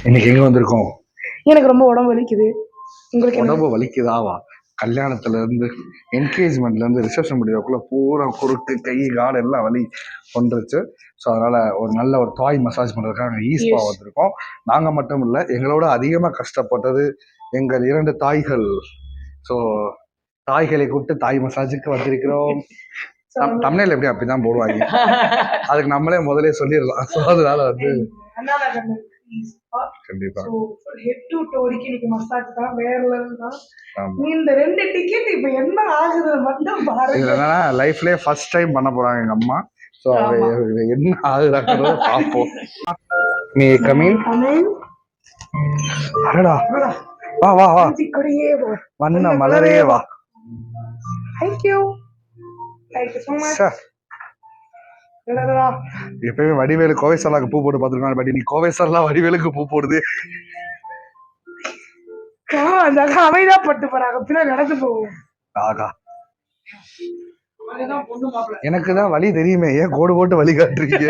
இன்னைக்கு எங்க வந்திருக்கோம்? எனக்கு ரொம்ப உடம்பு வலிக்குது. உங்களுக்கு உடம்பு வலிக்குதாவா? கல்யாணத்துல இருந்து என்கேஜ்மெண்ட்ல இருந்து ரிசப்ஷன் முடியக்குள்ள பூரா குறுக்கு கை கால் எல்லாம் வலி கொண்டுருச்சு. ஸோ அதனால ஒரு நல்ல ஒரு தாய் மசாஜ் பண்றதுக்காக ஈஸ்பா வந்திருக்கோம். நாங்க மட்டும் இல்லை, எங்களோட அதிகமா கஷ்டப்பட்டது எங்கள் 2 தாய்கள். ஸோ தாய்களை கூப்பிட்டு தாய் மசாஜுக்கு வந்திருக்கிறோம். தமிழ்ல எப்படி அப்படிதான் போடுவாங்க. அதுக்கு நம்மளே முதலே சொல்லிடலாம். ஸோ அதனால வந்து கண்டிப்பா ஹெட் டு டோ வரைக்கும் இன்னைக்கு மசாஜ் தான், வேற லெவல் தான். இந்த 2 டிக்கெட் இப்ப என்ன ஆகுது மட்டும் பாருங்க. இதுல என்னன்னா லைஃப்லயே ஃபர்ஸ்ட் டைம் பண்ண போறாங்க எங்க அம்மா. ஸோ என்ன ஆகுறாங்கிறத பார்ப்போம். நீ கமிங். அடடா, வா வா வா, வண்ண மலரே வா. Thank you so much. எப்பயுமே வடிவேலு கோவை சரலாக்கு பூ போட்டு பார்த்துருக்காங்க. பட் நீ கோவை சரலா வடிவேலுக்கு பூ போடுது. அமைதிதான் பட்டு போறாங்க, பின்னாடி நடந்து போவோம். ஆகா, எனக்குதான் வழி தெரியுமே, ஏன் கோடு போட்டு வழி காட்டுறீங்க?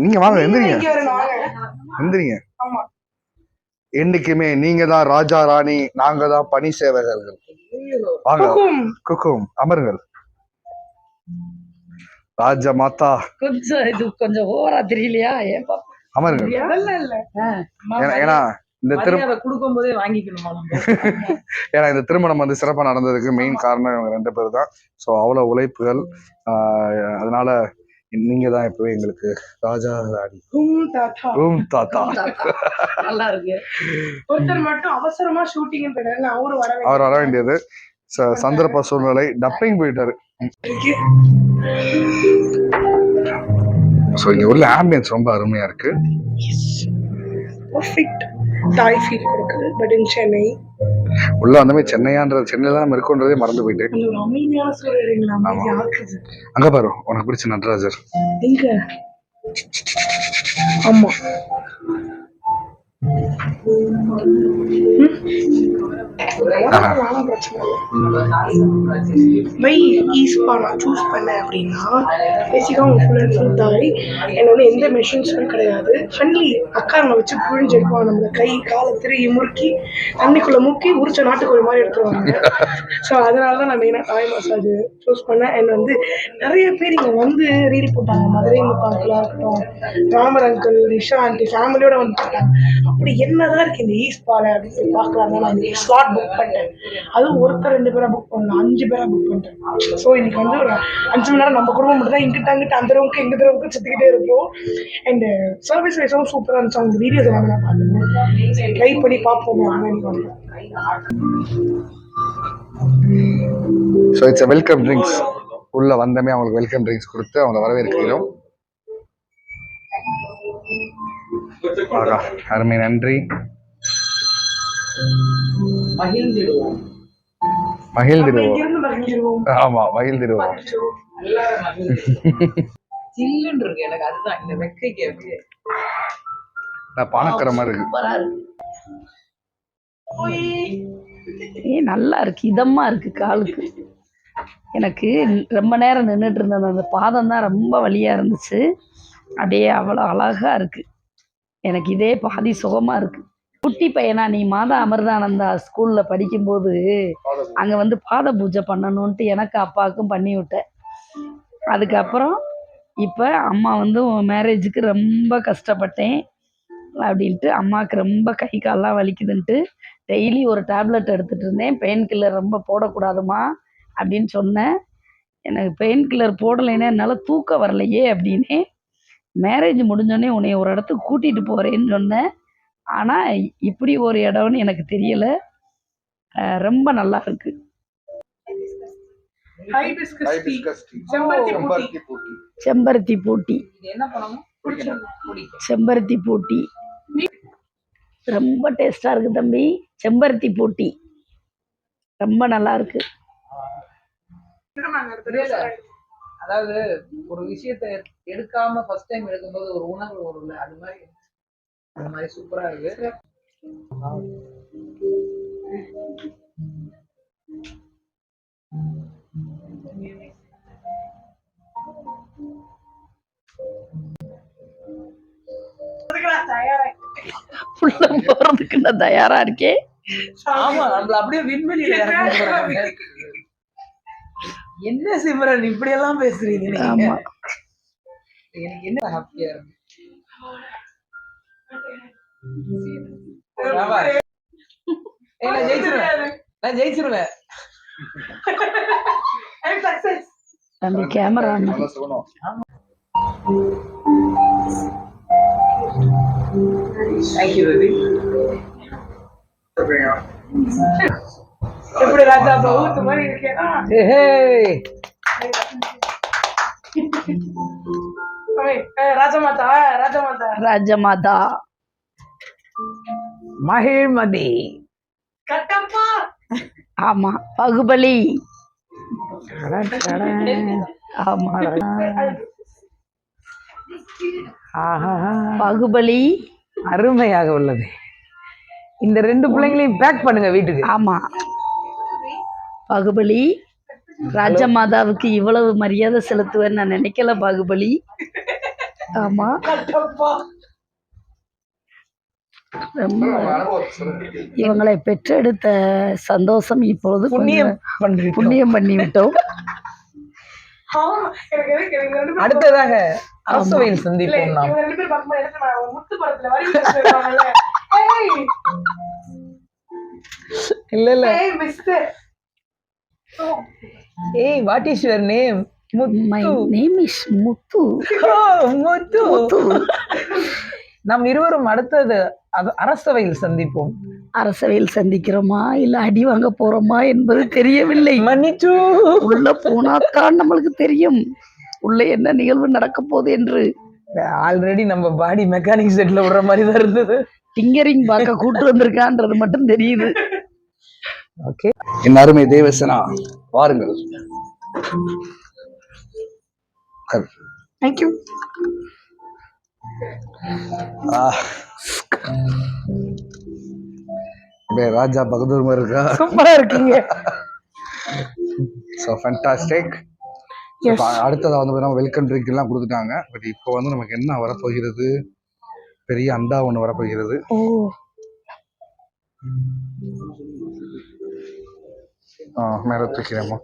நீங்க வாங்க, எந்திரிங்க எந்திரிங்க. என்னைக்குமே நீங்க தான் ராஜா ராணி, நாங்க தான் பணி சேவகர்கள். வாங்க, குக்கும் அமருங்கள். ராஜா மாதா கொஞ்சம் ஓவரா தெரியலையா? அமருங்கள். ஏன்னா இந்த கொடுக்கும் போதே வாங்கிக்கணுமா? ஏன்னா இந்த திருமணம் வந்து சிறப்பா நடந்ததுக்கு மெயின் காரணம் இவங்க 2 பேர் தான். ஸோ அவ்வளவு உழைப்புகள். அதனால நீங்க தான் இப்பவே எங்களுக்கு ராஜா ராணி. தாத்தா நல்லா இருக்கு. ஒருத்தர் மட்டும் அவசரமா ஷூட்டிங் அவர் வர வேண்டியது சந்தர்ப்ப சூழ்நிலை, டப்பிங் போயிட்டாரு. ஸோ இங்க உள்ள ஆம்பியன்ஸ் ரொம்ப அருமையா இருக்கு. பர்ஃபெக்ட் தாய் ஃபீல் கொடுக்குது. பட் இன் சென்னை உள்ள வந்தமே சென்னையான்றது, சென்னையில தான் இருக்குன்றதே மறந்து போயிட்டு. ஒரு அமைதியான சூழ்நிலை. அங்க பாரு, உனக்கு பிடிச்ச நடராஜர் எங்க? ஆமா, வை ஈஸ்பா நான் சூஸ் பண்ணேன் அப்படின்னா பேசிக்காக அவங்க ஃபுல் அண்ட் ஃபுல் தாய். என்னோட எந்த மெஷின்ஸுமே கிடையாது. ஃப்ரெண்ட்லி அக்காங்க வச்சு புழிஞ்செடுப்பாங்க. நம்மளை கை காலை திருகி முறுக்கி தண்ணிக்குள்ளே முக்கி உரிச்ச நாட்டுக்கோழி மாதிரி எடுத்துருவாங்க. ஸோ அதனால தான் நான் மெயினாக தாய் மசாஜ் சூஸ் பண்ணேன். அண்ட் வந்து நிறைய பேர் இங்கே வந்து ரீல் போட்டாங்க. மதுரை முத்தாங்களாக இருக்கட்டும், ராமர் அங்கிள், நிஷா ஆண்டி ஃபேமிலியோட வந்து போட்டாங்க. அப்படி என்னதான் இருக்கு இந்த ஈஸ்பால அப்படின்னு சொல்லி பார்க்கலாம். நான் ஸ்லாட் புக் பண்ணிட்டேன். அதுவும் ஒருத்தர் 2 பேரா புக் பண்ணலாம், 5 பேரா புக் பண்ணிட்டேன். ஸோ இன்னைக்கு வந்து ஒரு 5 மணி நேரம் நம்ம குடும்பம் மட்டும் தான் இங்கிட்ட அங்கிட்ட அந்த ரூமுக்கு எங்க ரூமுக்கு சுத்திக்கிட்டே இருப்போம். அண்ட் சர்வீஸ் வைஸும் சூப்பராக இருந்துச்சு. அவங்க வீடியோஸ் எல்லாமே நான் பார்த்தேன். ட்ரை பண்ணி பார்ப்போம். So it's welcome drinks. உள்ள வந்தமே அவங்களுக்கு வெல்கம் ட்ரிங்க்ஸ் கொடுத்து அவங்களை வரவேற்கிறோம். அருமை, நன்றி. மகிழ்ந்திடுவோம். ஆமா, மகிழ்ந்திடுவோம். எனக்கு அதுதான் இந்த வெக்கைக்கு பானக்கற மாதிரி இருக்கு. நல்லா இருக்கு, இதமா இருக்கு காலுக்கு. எனக்கு ரொம்ப நேரம் நின்றுட்டு இருந்தது, அந்த பாதம் தான் ரொம்ப வலியா இருந்துச்சு. அப்படியே அவ்வளோ அழகா இருக்கு. எனக்கு இதே பாதி சுகமா இருக்கு. குட்டி பையனா நீ மாதா அமிர்தானந்தா ஸ்கூல்ல படிக்கும்போது அங்க வந்து பாத பூஜை பண்ணணும்ட்டு எனக்கு அப்பாவுக்கும் பண்ணி விட்டேன். அதுக்கப்புறம் இப்போ அம்மா வந்து மேரேஜுக்கு ரொம்ப கஷ்டப்பட்டேன் அப்படின்ட்டு அம்மாவுக்கு ரொம்ப கை கால்லாம் வலிக்குதுன்ட்டு டெய்லி ஒரு டேப்லெட் எடுத்துகிட்டு இருந்தேன். பெயின் கில்லர் ரொம்ப போடக்கூடாதுமா அப்படின்னு சொன்னேன். எனக்கு பெயின் கில்லர் போடலைன்னா என்னால் தூக்கம் வரலையே அப்படின்னு மேரேஜ் முடிஞ்சோடனே உன்னை ஒரு இடத்துக்கு கூட்டிகிட்டு போகிறேன்னு சொன்னேன். ஆனால் இப்படி ஒரு இடம்னு எனக்கு தெரியலை. ரொம்ப நல்லா இருக்கு. செம்பருத்தி பூட்டி, செம்பருத்தி பூட்டி ரொம்ப டேஸ்டா இருக்கு தம்பி. செம்பருத்தி பூட்டி ரொம்ப நல்லா இருக்கு. அதாவது ஒரு விஷயத்தை எடுக்காம ஃபர்ஸ்ட் டைம் எடுக்கும்போது ஒரு உணர்வு வரும்ல, அது மாதிரி சூப்பரா இருக்கு. உள்ள போறதுக்கு நான் தயாரா இருக்கேன். ஆமா நம்மள அப்படியே விண்வெளியில இறக்க போறாங்க. என்ன சிம்ரன் இப்படி எல்லாம் பேசுறீங்க நீங்க? ஆமா. எனக்கு என்ன ஹாப்பியா இருக்கு. ஆமா. ஏய், நான் ஜெயிச்சிருவேன். அந்த கேமரா நல்லா சொல்லணும். Thank you baby. எப்படி ராஜா ஊத்து மாதிரி இருக்கேனா? ராஜமாதா ராஜமாதா ராஜமாதா மகிழ்மதி. கட்டப்பா. ஆமா பகுபலி. ஆமா பகுபலி அருமையாக உள்ளது. இந்த 2 பிள்ளைங்களையும் பேக் பண்ணுங்க வீட்டுக்கு. ஆமா பகுபலி. ராஜமாதாவுக்கு இவ்வளவு மரியாதை செலுத்துவேன்னு நான் நினைக்கல பாகுபலி. ஆமா ரொம்ப இவங்களை பெற்றெடுத்த சந்தோஷம் இப்பொழுது புண்ணியம் பண்ணி விட்டோம். அடுத்ததாக அரசவையில் சந்திப்போம் நாம். இல்ல ஏய் what is your name? My name is Muthu. Muthu. நாம் இருவரும் அடுத்தது அரசவையில் சந்திப்போம். அரசவையில் சந்திக்கிறோமா இல்ல அடி வாங்க போறோமா என்பது தெரியவில்லை. மன்னிச்சு. உள்ள போனாத்தான் நம்மளுக்கு தெரியும் உள்ள என்ன நிகழ்வு நடக்க போகுது என்று. ஆல்ரெடி நம்ம பாடி மெக்கானிக் செட்ல விடுற மாதிரி தான் இருந்தது. டிங்கரிங் பார்க்க கூட்டு வந்திருக்கான்றது மட்டும் தெரியுது. ஓகே என் அருமை தேவசேனா வாருங்கள். தேங்க்யூ. ராஜா பகதூர் மாதிரி இருக்கா? சூப்பரா இருக்கீங்க. So fantastic. அடுத்ததாக வந்து வெல்கம் ட்ரிங்க் எல்லாம் கொடுத்துட்டாங்க. பட் இப்போ வந்து நமக்கு என்ன வரப்போகிறது? பெரிய அண்டா ஒன்று வரப்போகிறது. மேலே தூக்கிறேம்மா.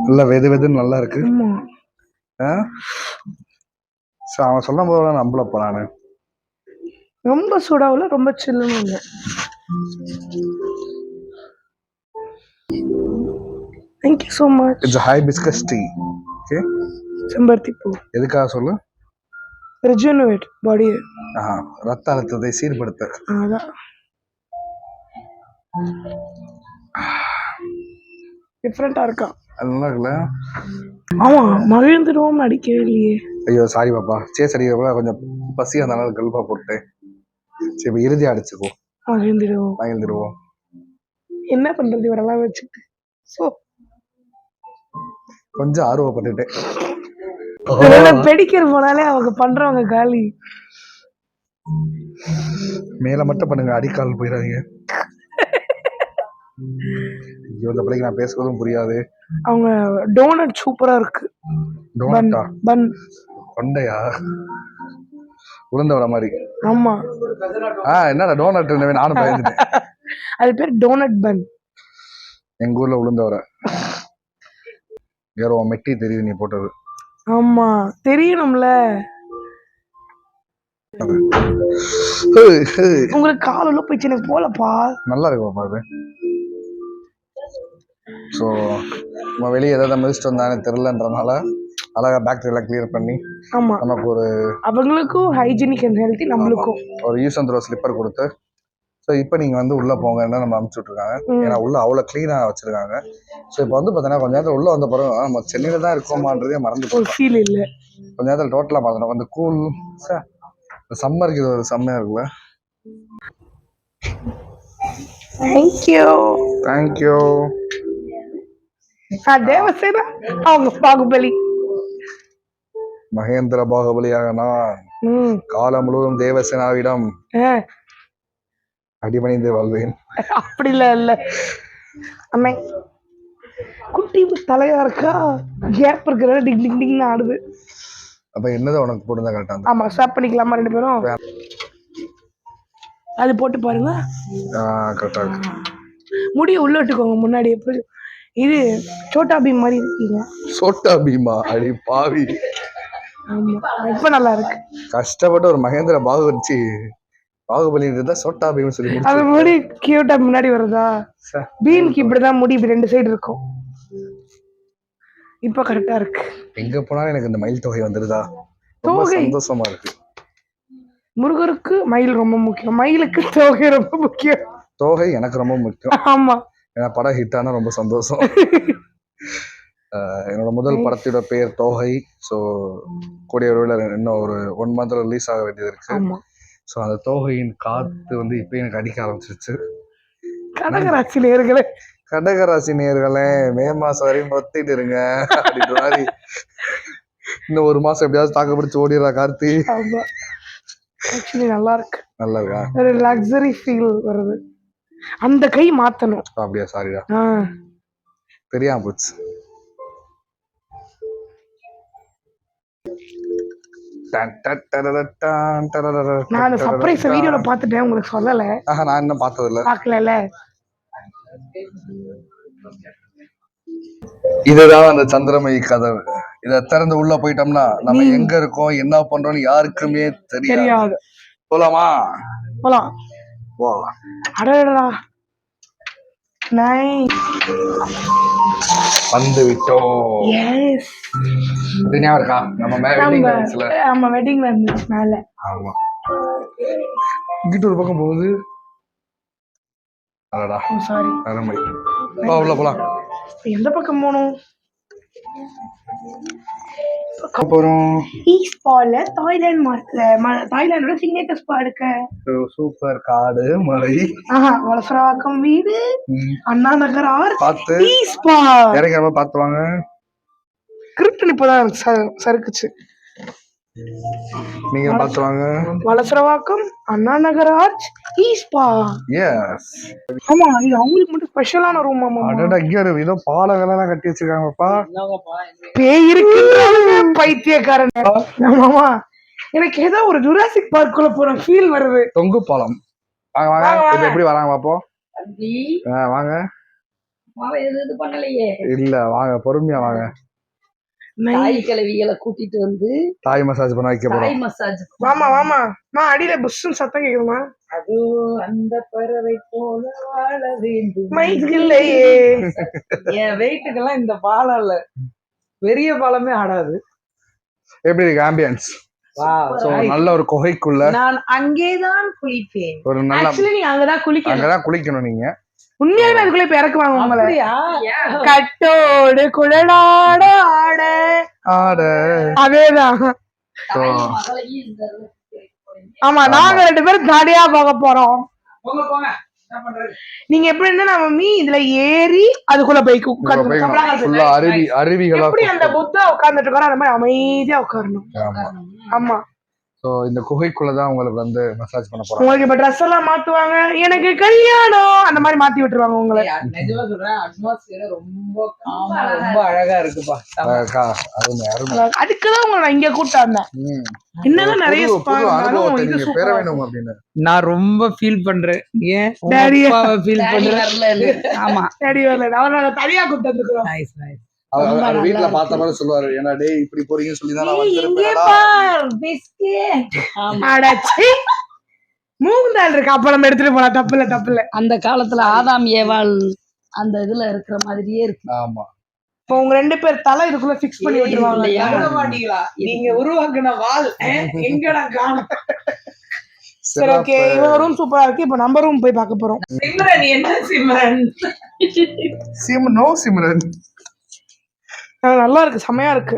நல்லா வெதுன்னு நல்லா இருக்கு. அவன் சொல்லும் போது நம்பலப்பா நானு. ரொம்ப சூடாவில் ரொம்ப சில்லுன்னு இல்லை. Thank you so much. It's hibiscus tea. Okay செம்பருத்தி பூ. எதுக்காக சொல்லு? ரெஜுனவேட் பாடியை. ரத்த அழுத்தத்தை சீர்படுத்த. அதான் டிஃப்ரெண்டா இருக்கா. அது நல்லா இருக்குல்ல? ஆமா மகிழ்ந்துடுவோம் அடிக்கவே இல்லையே. ஐயோ சாரி பாப்பா. சரி கொஞ்சம் பசியா இருந்தாலும் கல்பா போட்டேன். சரி இப்போ இறுதியா அடிச்சுக்கோ. மகிழ்ந்துடுவோம். என்ன பண்றது இவரெல்லாம் வச்சுட்டு. ஸோ கொஞ்சம் ஆர்வப்பட்டுட்டேன். பெடிக்கர் போனாலே அவங்க பண்றவங்க காலி. மேல மட்டும் பண்ணுங்க, அடிக்கால் போயிடாதீங்க. ஐயோ இந்த பிள்ளைக்கு நான் பேசுவதும் புரியாது. அவங்க டோனட் சூப்பரா இருக்கு. டோனட்டா? பன் கொண்டையா? உளுந்த வடை மாதிரி. ஆமா. என்னடா டோனட்? நானும் பயந்துட்டேன். அது பேர் டோனட் பன். எங்க ஊர்ல உளுந்த வடை. வேற மெட்டி தெரியுது நீ போட்டது. ஆமா தெரியணும்ல. உங்களுக்கு கால் உள்ள போயிடுச்சு, எனக்கு போலப்பா. நல்லா இருக்கு பாப்பா. ஸோ நம்ம வெளியே ஏதாவது மிதிச்சுட்டு வந்தானே தெரிலன்றதுனால அழகா பேக்டீரியெல்லாம் கிளியர் பண்ணி ஆமா நமக்கு ஒரு அவங்களுக்கும் ஹைஜீனிக் அண்ட் ஹெல்த்தி, நம்மளுக்கும் ஒரு யூஸ் அண்ட் த்ரோ ஸ்லிப்பர் கொடுத்து ஸோ இப்போ நீங்கள் வந்து உள்ளே போங்கன்னு நம்ம அனுப்பிச்சி விட்ருக்காங்க. ஏன்னா உள்ளே அவ்வளோ க்ளீனாக வச்சுருக்காங்க. ஸோ இப்போ வந்து பார்த்தீங்கன்னா கொஞ்ச நேரத்தில் உள்ளே வந்த பிறகு நம்ம சென்னையில் தான் இருக்கோமான்றதே மறந்து ஒரு ஃபீல் இல்லை. கொஞ்ச நேரத்தில் டோட்டலாக பார்த்துட்டோம். அந்த கூல் சம்மருக்கு இது ஒரு செம்மையாக இருக்குல்ல. தேங்க்யூ. தேவசேனா அவங்க பாகுபலி. மகேந்திர பாகுபலியாக நான் காலம் முழுவதும் தேவசேனாவிடம் அடிபணிந்து வாழ்வேன். அப்படி இல்ல அம்மே, குட்டி தலையா இருக்கா, கேப் இருக்கிற டிங் டிங் டிங் ஆடுது. அப்ப என்னதான் உனக்கு போட்டுதான் கரெக்டா ஆமா ஸ்வாப் பண்ணிக்கலாமா 2 பேரும்? அது போட்டு பாருங்க. கரெக்டா இருக்கு. முடிய உள்ள விட்டுக்கோங்க முன்னாடி. எப்படி இது சோட்டா பீம் மாதிரி இருக்கீங்க. சோட்டா பீமா? அடி பாவி. ஆமா இப்ப நல்லா இருக்கு. கஷ்டப்பட்டு ஒரு மகேந்திர பாகுபலி இருந்தா சோட்டா பீம் சொல்லி அது முடிச்சு. முடி கியூட்டா முன்னாடி வருதா? பீமுக்கு இப்படிதான் முடி 2 சைடு இருக்கும். இப்ப கரெக்டா இருக்கு. எங்க போனாலும் எனக்கு இந்த மயில் தொகை வந்துருதா, ரொம்ப தோகை சந்தோஷமா இருக்கு. முருகருக்கு மயில் ரொம்ப முக்கியம், மயிலுக்கு தோகை ரொம்ப முக்கியம். தோகை எனக்கு ரொம்ப முக்கியம். ஆமா ஏன்னா படம் ஹிட் ஆனா ரொம்ப சந்தோஷம். என்னோட முதல் படத்தோட பெயர் தோகை. ஸோ கூடிய விரைவில் இன்னும் ஒரு 1 month ரிலீஸ் ஆக வேண்டியது இருக்கு. ஸோ அந்த தோகையின் காத்து வந்து இப்போ எனக்கு அடிக்க ஆரம்பிச்சிருச்சு. கடகராசி நேயர்களே, கடகராசி நேயர்களே, மே மாசம் வரையும் பொத்திட்டு இருங்க அப்படின்ற மாதிரி. இன்னும் 1 மாசம் எப்படியாவது தாக்க பிடிச்சி ஓடிடுறா கார்த்தி. ஆமா ஆக்சுவலி நல்லா இருக்கு. நல்லா இருக்கா? ஒரு லக்ஸரி ஃபீல் வருது. அந்த கை மாத்தணும். அப்படியா? சாரிடா, தெரியாம போச்சு. நான் சர்ப்ரைஸ் வீடியோல பாத்துட்டேன், உங்களுக்கு சொல்லல. நான் இன்னும் பார்த்ததில்ல. பார்க்கல. இதுதான் அந்த சந்திரமயி கதவு. இத திறந்து உள்ள போயிட்டோம்னா நம்ம எங்க இருக்கோம் என்ன பண்றோம்னு யாருக்குமே தெரியாது. போலாமா? போலாம். போலாம். அடடா நைஸ், வந்து விட்டோம். எஸ். இது ஞாபகம் இருக்கா? நம்ம வெட்டிங்ல இருந்துச்சு மேல. ஆமா, இங்கிட்டு ஒரு பக்கம் போகுது. அடடா சாரி, அருமை. உள்ள போலாம். எந்த பக்கம் போகணும்? போறோம் ஈஸ்பால தாய்லாந்தோட சிக்னேச்சர் ஸ்பா இருக்கு. சூப்பர். காடு, மலை, வலசரவாக்கம் வீடு, அண்ணா நகர் ஆர் பார்த்து ஈஸ்பா. இறங்காம பார்த்து வாங்க. கிரிப்டன் இப்பதான் சறுக்குச்சு. நீங்க பார்த்து வாங்க. வலசரவாக்கம், அண்ணா நகர் ஆர்ச், ஈஸ்பா. எஸ். ஆமா, இது அவங்களுக்கு மட்டும் ஸ்பெஷலான ரூம். ஆமா, அடடா, இங்க ஒரு ஏதோ பாலங்கள்லாம் கட்டி வச்சிருக்காங்கப்பா. பேய் இருக்கு பைத்தியக்காரன். ஆமாமா, எனக்கு ஏதோ ஒரு ஜுராசிக் பார்க்குள்ள போற ஃபீல் வருது. தொங்கு பாலம். வாங்க வாங்க, இது எப்படி வராங்க பாப்போம். வாங்க. இது பண்ணலையே. இல்ல வாங்க, பொறுமையா வாங்க. தாய் கிழவிகளை கூட்டிட்டு வந்து தாய் மசாஜ் பண்ண வைக்க போறோம். Thai massage. வாமா அடியில புஷ்ஷுன்னு சத்தம் கேக்குதுமா? அது அந்த பறவை போல வாழ வேண்டும். மைக் இல்லையே. என் வெயிட்டுக்கெல்லாம் இந்த பாலம் இல்ல, பெரிய பாலமே ஆடாது. எப்படி இருக்கு ஆம்பியன்ஸ்? நல்ல ஒரு குகைக்குள்ள நான் அங்கேதான் குளிப்பேன். ஒரு நல்ல ஆக்சுவலி நீ அங்கதான் குளிக்கணும் நீங்க. உண்மையாலுமே அதுக்குள்ள இப்ப இறக்குவாங்க உங்களை. கட்டோடு குழலாட ஆட ஆட அதேதான். ஆமா, நாங்க 2 பேரும் ஜாலியா போக போறோம். நீங்க எப்படின்னா நம்ம இதுல ஏறி அதுக்குள்ள போய் அருவிகளா எப்படி அந்த புத்தா உட்கார்ந்துட்டு இருக்காரு அந்த மாதிரி அமைதியா உட்காரணும். ஆமா, சோ இந்த குகைக்குள்ளதான் உங்களுக்கு வந்து மசாஜ் பண்ண போறாங்க. உங்களுக்கு இப்ப ட்ரெஸ் எல்லாம் மாத்துவாங்க, எனக்கு கல்யாணம் அந்த மாதிரி மாத்தி விட்டுருவாங்க உங்களை. நிஜமா சொல்றேன், அட்மாஸ்பியர் ரொம்ப காமா, ரொம்ப அழகா இருக்குப்பா. அதுக்குதான் உங்களை நான் இங்க கூப்பிட்டு வந்தேன். என்னதான் நிறைய பெற வேணும் அப்படின்னு நான் ரொம்ப ஃபீல் பண்றேன். ஏன் ஃபீல் பண்றேன்? ஆமா, டேடி வரல, நாங்க தனியா கூப்பிட்டு வந்துக்கிறோம். Nice nice. அவர் வீட்டுல பார்த்த மாதிரி சொல்லுவாரு, ஏன்னா டே இப்படி போறீங்கன்னு சொல்லி தான் மூந்தாள் இருக்கு, அப்ப நம்ம எடுத்துட்டு போலாம். தப்புல அந்த காலத்துல ஆதாம் ஏவாள் அந்த இதுல இருக்கிற மாதிரியே இருக்கு. ஆமா, இப்போ உங்க 2 பேர் தலை இதுக்குள்ள ஃபிக்ஸ் பண்ணி விட்டுருவாங்க. நீங்க உருவாக்குன வால் எங்கடா காணோம்? சரி, ஓகே, இவங்க ரூம் சூப்பரா இருக்கு. இப்போ நம்ம ரூம் போய் பார்க்க போறோம். சிம்ரன், என்ன சிம்ரன்? சிம்ரன் நல்லா இருக்கு, செமையா இருக்கு.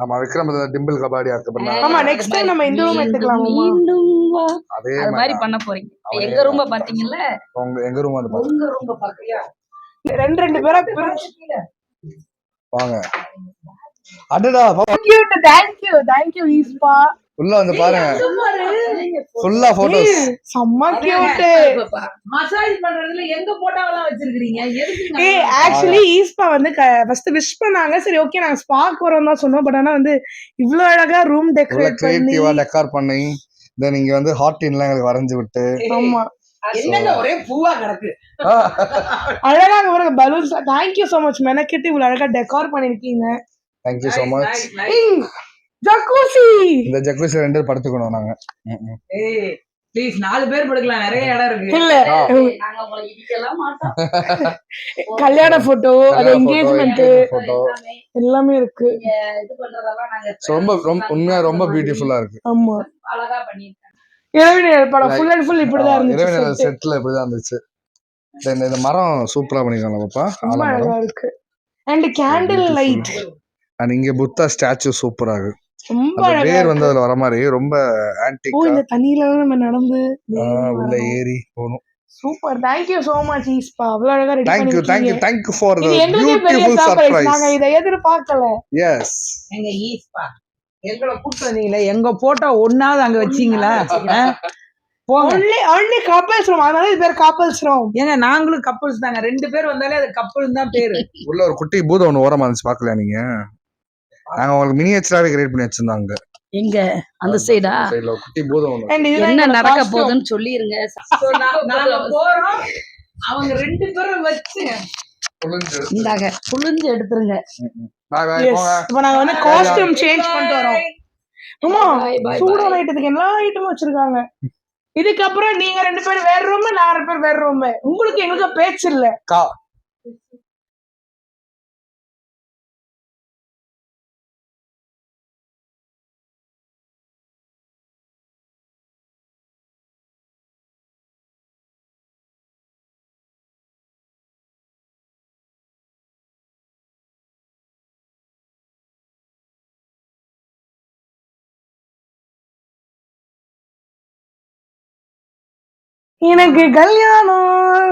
ஆமா, விக்ரம் டிம்பிள் கபாடி ஆக்க. ஆமா, நெக்ஸ்ட் டைம் நம்ம இந்த ரூம் எடுத்துக்கலாம். அதே மாதிரி பண்ண போறீங்க. எங்க ரூம் பாத்தீங்கல்ல, எங்க ரூம் வந்து உங்க ரூம் பாக்கறியா? 2 பேரா பிரிச்சு வாங்க. அடடா, தேங்க் யூ ஈஸ்பா. உள்ள வந்து பாருங்க ஃபுல்லா போட்டோஸ். செம்ம கியூட். மசாஜ் பண்றதுல எங்க போட்டோவெல்லாம் வச்சிருக்கீங்க? எதுக்கு? ஆக்சுவலி ஈஸ்பா வந்து ஃபர்ஸ்ட் விஷ் பண்ணாங்க. சரி ஓகே நாங்க ஸ்பாக்கு வரோம் தான் சொன்னோம். பட் ஆனா வந்து இவ்ளோ அழகா ரூம் உள்ள டெக்கரேட் பண்ணி கிரியேட்டிவா டெக்கார் பண்ணி தென் இங்க வந்து ஹார்ட் இன்லாம் எங்களுக்கு வரைஞ்சு விட்டு ஆமா என்னங்க ஒரே பூவா கிடக்கு. அழகா வர balloons. Thank you so much மெனக்கிட்டு இவ்வளவு அழகா டெக்கார் பண்ணிருக்கீங்க. Thank you so much. Jacuzzi. இந்த ஜக்கூசி 2 பேர் படுத்துக்கணும் நாங்க. ஏய் ப்ளீஸ் 4 பேர் படுக்கலாம், நிறைய இடம் இருக்கு. இல்ல நாங்க உங்களை இடிக்கலாம் மாட்டோம். கல்யாண போட்டோ, அது என்கேஜ்மெண்ட் போட்டோ எல்லாமே இருக்கு. நீங்க இது பண்றதெல்லாம் நாங்க ரொம்ப உண்மையா ரொம்ப பியூட்டிஃபுல்லா இருக்கு. ஆமா அழகா பண்ணிருக்காங்க. இரவினியர் படம் ஃபுல் அண்ட் ஃபுல் இப்படிதான் இருந்துச்சு. இரவினர் செட்ல இப்படிதான் இருந்துச்சு. தென் இந்த மரம் சூப்பரா பண்ணிருக்காங்க பாப்பா. ரொம்ப அழகா இருக்கு. And candle light. அண்ட் இங்க புத்தா ஸ்டாச்சு சூப்பரா இருக்கு. ரொம்ப அந்த அழகா வேர் வந்து இருக்கு. அதுல வர மாதிரி ரொம்ப ஓ ஆன்டிக்கா இந்த தண்ணியில நம்ம நடந்து உள்ள ஏறி போணும். Super. Thank you so much ஈஸ்பா. அவ்வளவு அழகா ready thank you for the இது எங்களுக்கே பெரிய பியூட்டிஃபுல் சர்ப்ரைஸ். சர்ப்ரைஸ். நாங்க இதை எதிர்பார்க்கல. எஸ் எங்க ஈஸ்பா எங்களை கூட்டு வந்தீங்களே, எங்க போட்டோ ஒன்னாவது அங்க வச்சீங்களா? போங்க. only couples room. அதனால இது பேர் couples room. ஏங்க நாங்களும் கப்பல்ஸ் தாங்க. 2 பேர் வந்தாலே அது கப்பல் தான் பேரு. உள்ள ஒரு குட்டி பூதம் ஒண்ணு ஓரமா இருந்துச்சு, பாக்கல நீங்க? நாங்க உங்களுக்கு மினியேச்சராவே கிரியேட் பண்ணி வச்சிருந்தாங்க. எங்க அந்த சைடா? சைடுல ஒரு குட்டி பூதம் ஒண்ணு. And இதுதான் என்ன எங்களோட நடக்க costume. போகுதுன்னு சொல்லிருங்க. நாங்க போறோம், அவங்க 2 பேரும் வச்சு புளிஞ்சு இந்தாங்க புளிஞ்சு எடுத்துருங்க. பாய் பாய் Yes. போங்க. இப்போ நாங்க வந்து காஸ்டியூம் சேஞ்ச் பண்ணிட்டு வரோம். ஆமா Bye, bye, சூடான bye. ஐட்டத்துக்கு எல்லா ஐட்டமும் வச்சிருக்காங்க. இதுக்கப்புறம் நீங்க 2 பேர் வேற ரூம், நான் 2 பேர் வேற ரூம். உங்களுக்கு எங்களுக்கு பேச்சு இல்ல. எனக்கு கல்யாணம்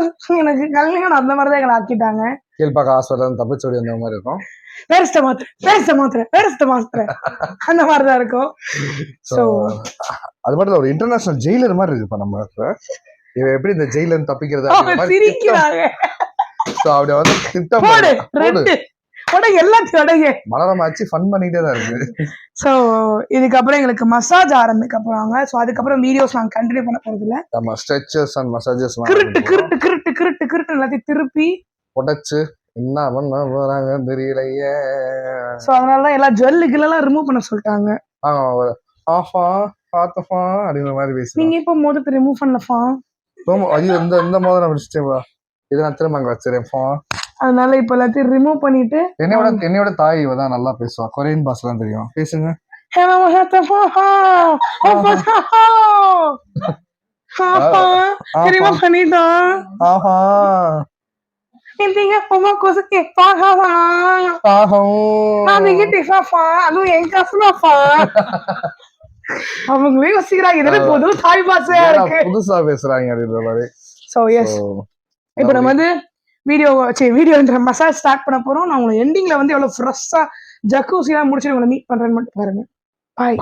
அந்த மாதிரிதான் எங்களை ஆக்கிட்டாங்க. கீழ்பாக்க ஹாஸ்பிட்டல் தப்பிச்சோடி அந்த மாதிரி இருக்கும். வேறஸ்ட மாத்திரை அந்த மாதிரிதான் இருக்கும். ஸோ அது மட்டும் இல்ல, ஒரு இன்டர்நேஷனல் ஜெயிலர் மாதிரி இருக்கு. இப்ப நம்ம இவ எப்படி இந்த ஜெயில தப்பிக்கிறது சிரிக்கிறாங்க. ஸோ அப்படி வந்து திட்டம் போடு எல்லாத்தையும் உடைங்க. மலரமாச்சு ஃபன் பண்ணிட்டே தான் இருக்கு. ஸோ இதுக்கப்புறம் எங்களுக்கு மசாஜ் ஆரம்பிக்க போறாங்க. ஸோ அதுக்கப்புறம் வீடியோஸ் நாங்கள் கண்டினியூ பண்ண போறது இல்லை. நம்ம ஸ்ட்ரெச்சர்ஸ் அண்ட் மசாஜஸ் கிருட்டு எல்லாத்தையும் திருப்பி உடைச்சு என்ன பண்ண போறாங்க தெரியலையே. ஸோ அதனாலதான் எல்லா ஜுவல்லுகளெல்லாம் ரிமூவ் பண்ண சொல்லிட்டாங்க. ஆஃபா பாத்தஃபா அப்படிங்கிற மாதிரி பேசுறோம். நீங்க இப்போ மோதத்தை ரிமூவ் பண்ணலப்பா. ஐயோ இந்த மோதிரம் முடிச்சிட்டேவா, இதை நான் திரும்ப அங்க வச்சிருப்பா. அதனால இப்ப எல்லாத்தையும் ரிமூவ் பண்ணிட்டு என்னோட தாய் இவ தான் நல்லா பேசுவா. கொரியன் பாஸ் எல்லாம் தெரியும், பேசுங்க. ரிமூவ் பண்ணிட்டோம். ஆஹா Intinya puma ko sa kipa ha ha. Namin kita fa. Ano yung kasma fa? அவங்களே யோசிக்கிறாங்க இதுல புது தாய் பாஷையா இருக்கு, புதுசா பேசுறாங்க அப்படின்ற மாதிரி. சோ எஸ் இப்போ நம்ம வந்து வீடியோன்ற மசாஜ் ஸ்டார்ட் பண்ண போறோம். நான் உங்களுக்கு எண்டிங்ல வந்து எவ்வளவு ஃப்ரெஷ்ஷா ஜக்கூசி எல்லாம் முடிச்சு உங்களை மீட் பண்றேன்னு மட்டும் பாருங்க. பாய்.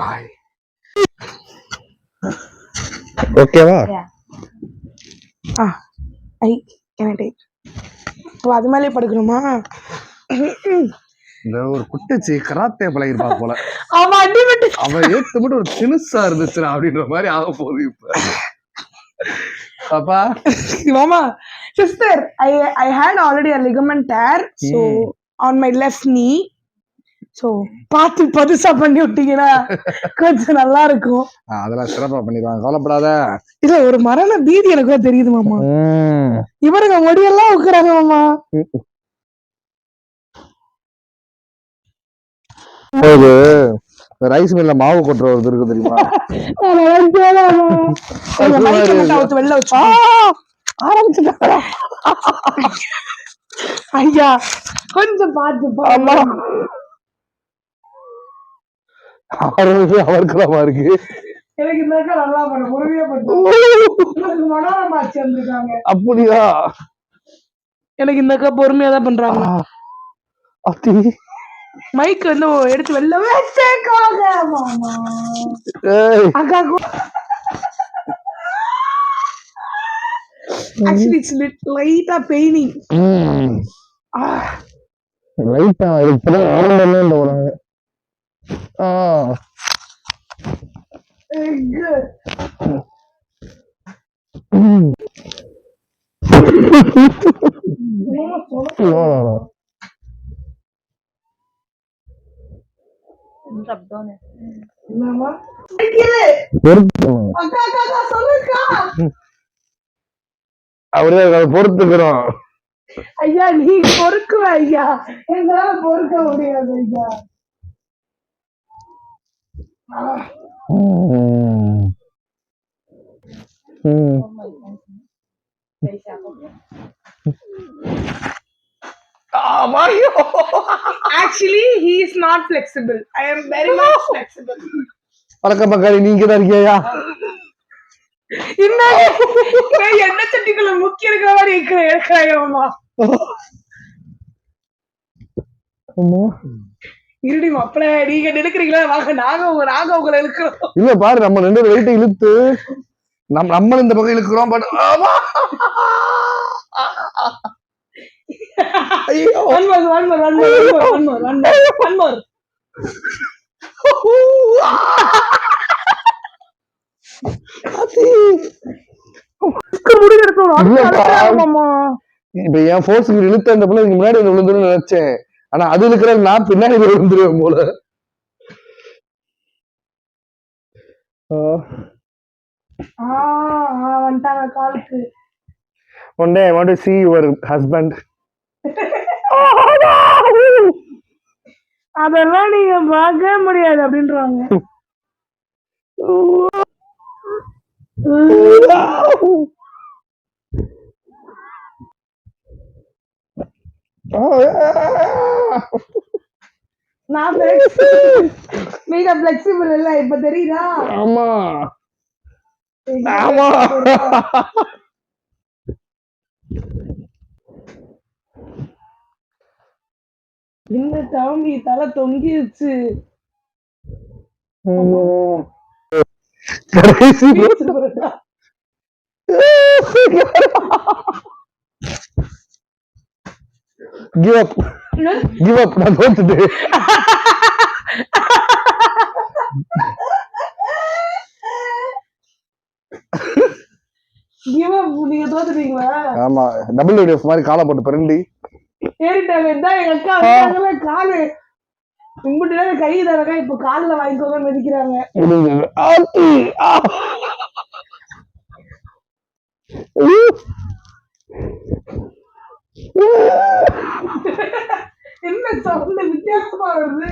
ஓகேவா? அது மேலே படுக்கணுமா? இந்த ஒரு குட்டிச்சி கராத்தே பழகிருப்பா போல. அவன் அடிபட்டு அவன் ஏத்து மட்டும் ஒரு தினுசா இருந்துச்சுனா அப்படின்ற மாதிரி ஆக போகுது இப்ப. பாப்பா மாமா sister, I had already a ligament tear so on my left knee. So பாத்து பதுசா பண்ணி விட்டீங்கன்னா கொஞ்சம் நல்லா இருக்கும். அதெல்லாம் சிறப்பா பண்ணிடுவாங்க, கவலைப்படாத. இல்ல ஒரு மரண பீதி எனக்கு தெரியுது மாமா. இவருங்க முடியெல்லாம் உட்கிறாங்க மாமா. ரைஸ் மில்ல மாவு கொட்டுற ஒரு இருக்கு தெரியுமா? வெளில வச்சா ஆரம்பிச்சுட்டாங்க. ஐயா கொஞ்சம் பார்த்து அவருக்குலாமா இருக்கு. எனக்கு இந்த நல்லா பண்ண பொறுமையா பண்ணு. மனோரமாச்சு வந்திருக்காங்க. அப்படியா? எனக்கு இந்த பொறுமையா தான் பண்றாங்க. மைக் வந்து எடுத்து வெளில வச்சேக்காக மாமா. ஏய் அக்கா ஆக்சுவலி இட்ஸ் லைட்டா பெயினிங். லைட்டா இப்பதான் ஆரம்பமே இந்த உலகம். அவரே பொறுத்துக்கிறோம். ஐயா நீ பொறுக்குவ ஐயா, எங்களால பொறுக்க முடியாது ஐயா. Actually, he is not flexible. I am very much flexible. பழக்க பக்காரி நீங்க தான் இருக்கியா? என்ன சட்டிக்குள்ள முக்கிய இருக்கிற மாதிரி இருக்கிறாயம்மா. இருடி மாப்பிள்ள, நீங்க எடுக்கிறீங்களா? வாங்க, நாங்க உங்களை இழுக்கிறோம். இல்ல பாரு, நம்ம 2 வெயிட்டை இழுத்து நம்ம இந்த பக்கம் இழுக்கிறோம். பட் இப்ப என் போர்ஸுக்கு இழுத்த அந்த பிள்ளை முன்னாடி விழுந்துருன்னு நினைச்சேன். ஆனா அது இருக்கிற நான் பின்னாடி விழுந்துருவேன் போல. One day I want to see your husband. அதெல்லாம் நீங்க பார்க்க முடியாது அப்படின்றாங்க. நான் நீங்க பிளெக்சிபிள் இல்ல, இப்ப தெரியுதா? ஆமா ஆமா. இந்த தம்பி தலை தொங்கிருச்சு. Give up. Give up. நான் தோத்துட்டேன். Give up, நீங்க தோத்துட்டீங்களா? ஆமா, WWF மாதிரி காலை போட்டு பிரண்டி ஏறிட்டாங்க. இதான் எங்க அக்கா வந்தாங்கல, காலு கும்பிட்டு கை தரங்க, இப்ப காலில் வாங்கிக்கோங்க மிதிக்கிறாங்க. என்ன சவுண்ட் வித்தியாசமா வருது?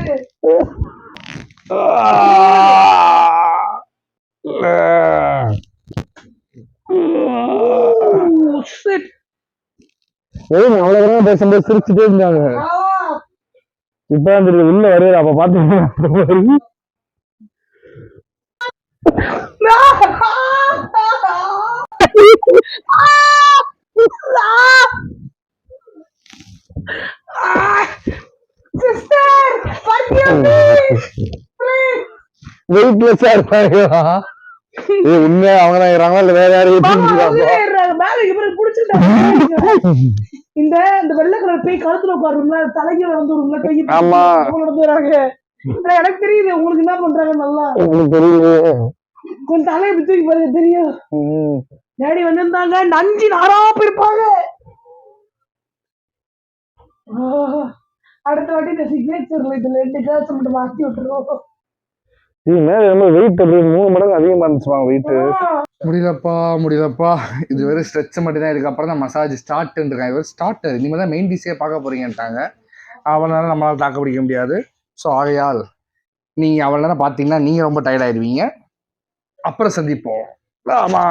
அவ்வளவுதான் பேசும்போது சிரிச்சுட்டே இருந்தாங்க. இப்ப உள்ள வருது, அப்ப பாத்து வெயிட்லெஸ்ஸா இருப்பாங்க. உண்மையா அவங்க தான் ஏறாங்களா இல்ல வேற யாரும்? இந்த வெள்ளை கலர் பேய் கழுத்துல உட்காருங்களா, தலைக்கு வந்து ஒரு நடந்து வராங்க. எனக்கு தெரியுது, உங்களுக்கு என்ன பண்றாங்க நல்லா தெரியுது. கொஞ்சம் தலையை தூக்கி பாருங்க, தெரியும். டேடி வந்திருந்தாங்க, நஞ்சி நாரா போயிருப்பாங்க. அடுத்த வாட்டி இந்த சிக்னேச்சர்ல இதுல 2 கேர்ள்ஸ் மட்டும் மாத்தி விட்டுருவோம். வெயிட் 3 மடங்கு அதிகமா இருந்துச்சுவாங்க வெயிட். முடியலப்பா. இது வெறும் ஸ்ட்ரெச் மட்டும் தான் இருக்கு. அப்புறம் தான் மசாஜ் ஸ்டார்ட்னு இருக்காங்க. இவர் ஸ்டார்டர், இனிமேல் தான் மெயின் டிஷ்ஷே பார்க்க போறீங்கன்ட்டாங்க. அவனால நம்மளால தாக்க பிடிக்க முடியாது. ஸோ ஆகையால் நீங்க அவள் நேரம் பார்த்தீங்கன்னா நீங்க ரொம்ப டயர்ட் ஆயிடுவீங்க. அப்புறம் சந்திப்போம். ஆமா.